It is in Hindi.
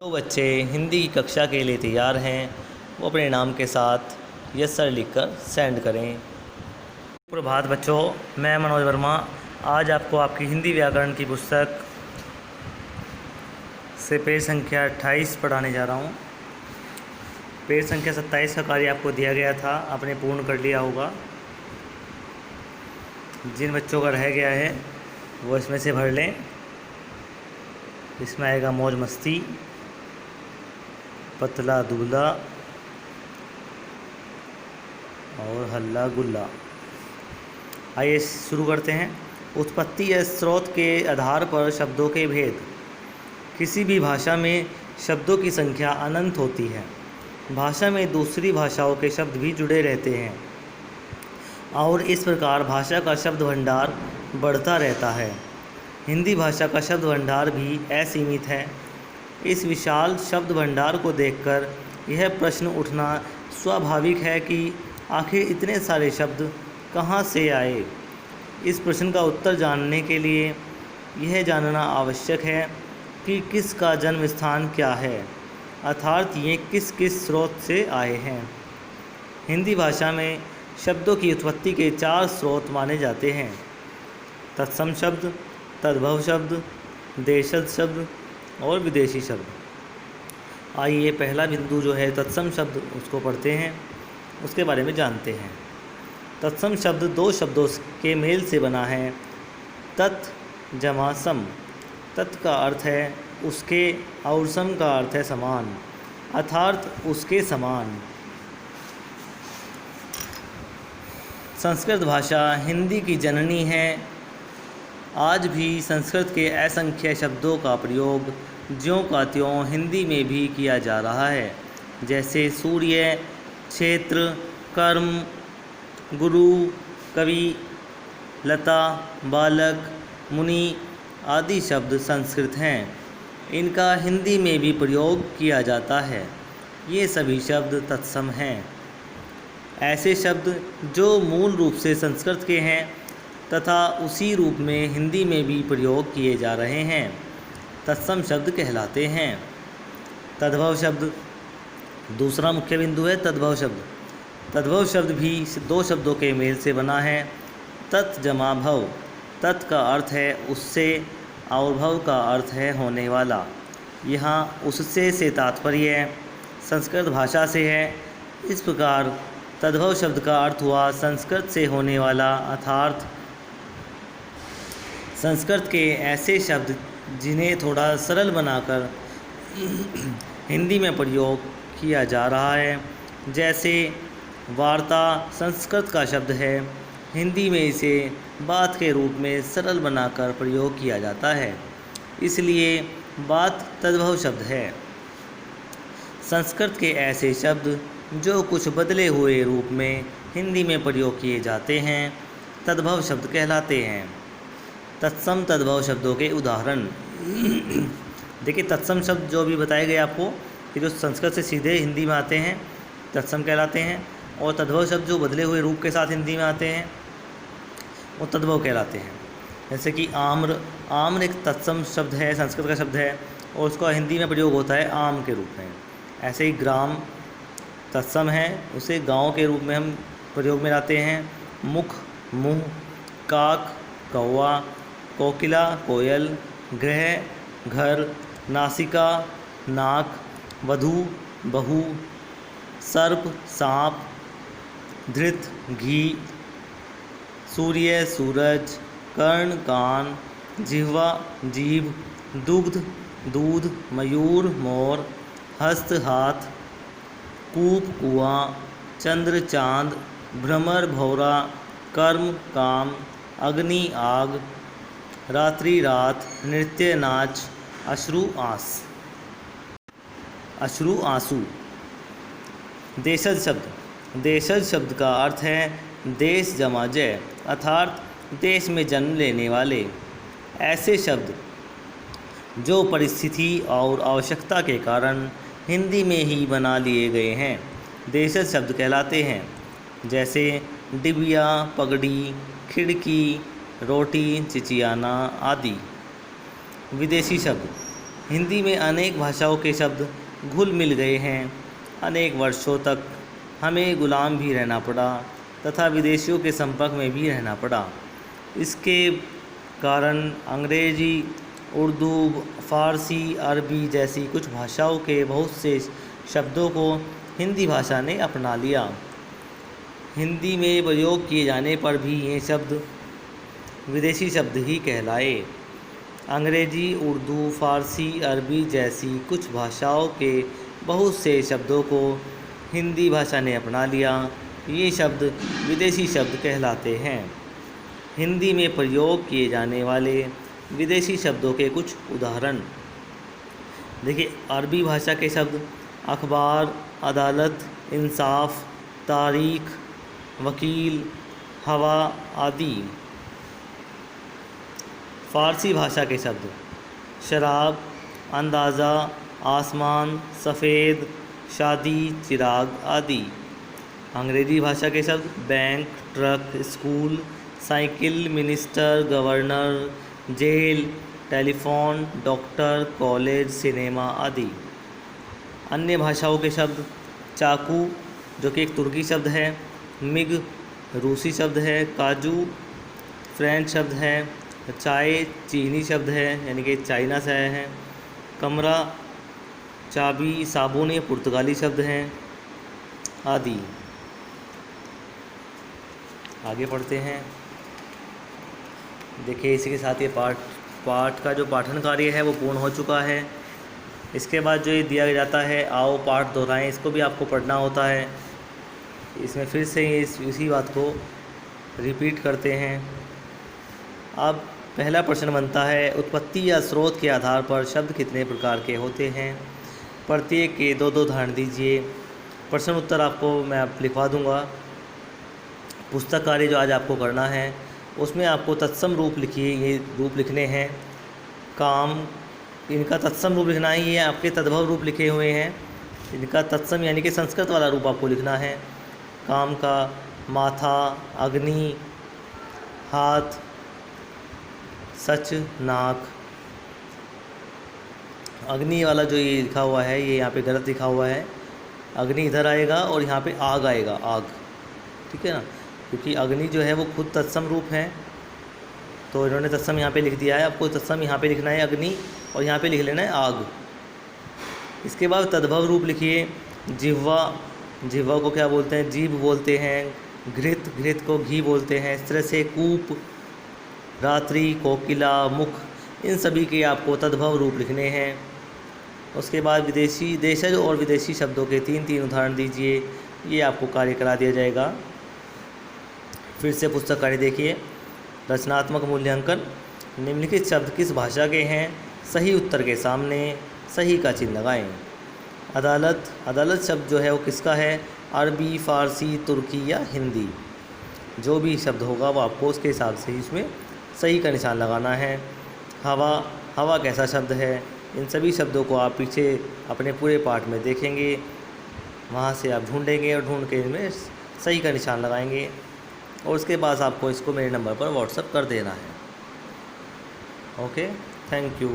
जो बच्चे हिंदी की कक्षा के लिए तैयार हैं वो अपने नाम के साथ यस सर लिखकर सेंड करें। प्रभात बच्चों, मैं मनोज वर्मा आज आपको आपकी हिंदी व्याकरण की पुस्तक से पेज संख्या 28 पढ़ाने जा रहा हूँ। पेज संख्या 27 का कार्य आपको दिया गया था, आपने पूर्ण कर लिया होगा। जिन बच्चों का रह गया है वो इसमें से भर लें। इसमें आएगा मौज मस्ती, पतला दुबला और हल्ला गुल्ला। आइए शुरू करते हैं। उत्पत्ति या स्रोत के आधार पर शब्दों के भेद। किसी भी भाषा में शब्दों की संख्या अनंत होती है। भाषा में दूसरी भाषाओं के शब्द भी जुड़े रहते हैं और इस प्रकार भाषा का शब्द भंडार बढ़ता रहता है। हिंदी भाषा का शब्द भंडार भी असीमित है। इस विशाल शब्द भंडार को देखकर यह प्रश्न उठना स्वाभाविक है कि आखिर इतने सारे शब्द कहाँ से आए। इस प्रश्न का उत्तर जानने के लिए यह जानना आवश्यक है कि किसका जन्म स्थान क्या है, अर्थात ये किस किस स्रोत से आए हैं। हिंदी भाषा में शब्दों की उत्पत्ति के 4 स्रोत माने जाते हैं: तत्सम शब्द, तद्भव शब्द, देशज शब्द और विदेशी शब्द। आइए पहला बिंदु जो है तत्सम शब्द, उसको पढ़ते हैं, उसके बारे में जानते हैं। तत्सम शब्द 2 शब्दों के मेल से बना है। तत् जमा सम। तत् का अर्थ है उसके और सम का अर्थ है समान, अर्थात उसके समान। संस्कृत भाषा हिंदी की जननी है। आज भी संस्कृत के असंख्य शब्दों का प्रयोग ज्यों का त्यों हिंदी में भी किया जा रहा है, जैसे सूर्य, क्षेत्र, कर्म, गुरु, कवि, लता, बालक, मुनि आदि शब्द संस्कृत हैं। इनका हिंदी में भी प्रयोग किया जाता है। ये सभी शब्द तत्सम हैं। ऐसे शब्द जो मूल रूप से संस्कृत के हैं तथा उसी रूप में हिंदी में भी प्रयोग किए जा रहे हैं, तत्सम शब्द कहलाते हैं। तद्भव शब्द दूसरा मुख्य बिंदु है। तद्भव शब्द। तद्भव शब्द भी 2 शब्दों के मेल से बना है। तत् जमा भव। तत् का अर्थ है उससे और भव का अर्थ है होने वाला। यहाँ उससे से तात्पर्य संस्कृत भाषा से है। इस प्रकार तद्भव शब्द का अर्थ हुआ संस्कृत से होने वाला, अर्थात संस्कृत के ऐसे शब्द जिन्हें थोड़ा सरल बनाकर हिंदी में प्रयोग किया जा रहा है। जैसे वार्ता संस्कृत का शब्द है, हिंदी में इसे बात के रूप में सरल बनाकर प्रयोग किया जाता है, इसलिए बात तद्भव शब्द है। संस्कृत के ऐसे शब्द जो कुछ बदले हुए रूप में हिंदी में प्रयोग किए जाते हैं तद्भव शब्द कहलाते हैं। तत्सम तद्भव शब्दों के उदाहरण देखिए। तत्सम शब्द जो भी बताए गए आपको कि जो संस्कृत से सीधे हिंदी में आते हैं तत्सम कहलाते हैं, और तद्भव शब्द जो बदले हुए रूप के साथ हिंदी में आते हैं वो तद्भव कहलाते हैं। जैसे कि आम्र। आम्र एक तत्सम शब्द है, संस्कृत का शब्द है, और उसका हिंदी में प्रयोग होता है आम के रूप में। ऐसे ही ग्राम तत्सम है, उसे गांव के रूप में हम प्रयोग में लाते हैं। मुख मुँह, काक कौवा, कोकिला कोयल, गृह घर, नासिका नाक, वधू बहू, सर्प सांप, धृत घी, सूर्य सूरज, कर्ण कान, जिह्वा जीभ, दुग्ध दूध, मयूर मोर, हस्त हाथ, कूप कुआं, चंद्र चांद, भ्रमर भौरा, कर्म काम, अग्नि आग, रात्रि रात, नृत्य नाच, अश्रु आस। अश्रु आंसू। देशज शब्द। देशज शब्द का अर्थ है देश जमा जय, अर्थात देश में जन्म लेने वाले। ऐसे शब्द जो परिस्थिति और आवश्यकता के कारण हिंदी में ही बना लिए गए हैं देशज शब्द कहलाते हैं। जैसे डिबिया, पगड़ी, खिड़की, रोटी, चिचियाना आदि। विदेशी शब्द। हिंदी में अनेक भाषाओं के शब्द घुल मिल गए हैं। अनेक वर्षों तक हमें गुलाम भी रहना पड़ा तथा विदेशियों के संपर्क में भी रहना पड़ा। इसके कारण अंग्रेज़ी, उर्दू, फ़ारसी, अरबी जैसी कुछ भाषाओं के बहुत से शब्दों को हिंदी भाषा ने अपना लिया। हिंदी में प्रयोग किए जाने पर भी ये शब्द विदेशी शब्द ही कहलाए। अंग्रेज़ी, उर्दू, फ़ारसी, अरबी जैसी कुछ भाषाओं के बहुत से शब्दों को हिंदी भाषा ने अपना लिया। ये शब्द विदेशी शब्द कहलाते हैं। हिंदी में प्रयोग किए जाने वाले विदेशी शब्दों के कुछ उदाहरण देखिए। अरबी भाषा के शब्द अखबार, अदालत, इंसाफ, तारीख, वकील, हवा आदि। फ़ारसी भाषा के शब्द शराब, अंदाज़ा, आसमान, सफ़ेद, शादी, चिराग आदि। अंग्रेज़ी भाषा के शब्द bank, truck, school, cycle, minister, governor, jail, telephone, doctor, college, cinema आदि। अन्य भाषाओं के शब्द चाकू, जो कि एक तुर्की शब्द है, मिग, रूसी शब्द है, काजू, फ्रेंच शब्द है, चाय, चीनी शब्द है यानी कि चाइना से आया है, कमरा, चाबी, साबुन, ये पुर्तगाली शब्द हैं आदि। आगे पढ़ते हैं। देखिए, इसी के साथ ये पाठ का जो पाठन कार्य है वो पूर्ण हो चुका है। इसके बाद जो ये दिया जाता है आओ पाठ दोहराएं, इसको भी आपको पढ़ना होता है। इसमें फिर से इसी बात को रिपीट करते हैं। अब पहला प्रश्न बनता है उत्पत्ति या स्रोत के आधार पर शब्द कितने प्रकार के होते हैं। प्रत्येक के दो दो उदाहरण दीजिए। प्रश्न उत्तर आपको मैं लिखवा दूंगा। पुस्तक कार्य जो आज आपको करना है उसमें आपको तत्सम रूप लिखिए, ये रूप लिखने हैं। काम, इनका तत्सम रूप लिखना है। ये आपके तद्भव रूप लिखे हुए हैं, इनका तत्सम यानी कि संस्कृत वाला रूप आपको लिखना है। काम का माथा, अग्नि, हाथ, सच, नाक। अग्नि वाला जो ये लिखा हुआ है ये यहाँ पे गलत लिखा हुआ है। अग्नि इधर आएगा और यहाँ पे आग आएगा, आग, ठीक है ना, क्योंकि अग्नि जो है वो खुद तत्सम रूप है, तो इन्होंने तत्सम यहाँ पे लिख दिया है। आपको तत्सम यहाँ पे लिखना है अग्नि और यहाँ पे लिख लेना है आग। इसके बाद तद्भव रूप लिखिए। जिह्वा, जिह्वा को क्या बोलते हैं? जीभ बोलते हैं। घृत, घृत को घी बोलते हैं। इस तरह से कूप, रात्रि, कोकिला, मुख, इन सभी के आपको तद्भव रूप लिखने हैं। उसके बाद विदेशी, देशज और विदेशी शब्दों के तीन तीन उदाहरण दीजिए। ये आपको कार्य करा दिया जाएगा। फिर से पुस्तक कार्य देखिए। रचनात्मक मूल्यांकन। निम्नलिखित शब्द किस भाषा के हैं? सही उत्तर के सामने सही का चिन्ह लगाएं। अदालत, अदालत शब्द जो है वो किसका है? अरबी, फ़ारसी, तुर्की या हिंदी। जो भी शब्द होगा वो आपको उसके हिसाब से ही उसमें सही का निशान लगाना है। हवा, हवा कैसा शब्द है? इन सभी शब्दों को आप पीछे अपने पूरे पाठ में देखेंगे, वहाँ से आप ढूंढेंगे और ढूंढ के इनमें सही का निशान लगाएंगे और उसके बाद आपको इसको मेरे नंबर पर व्हाट्सएप कर देना है। Okay, thank you.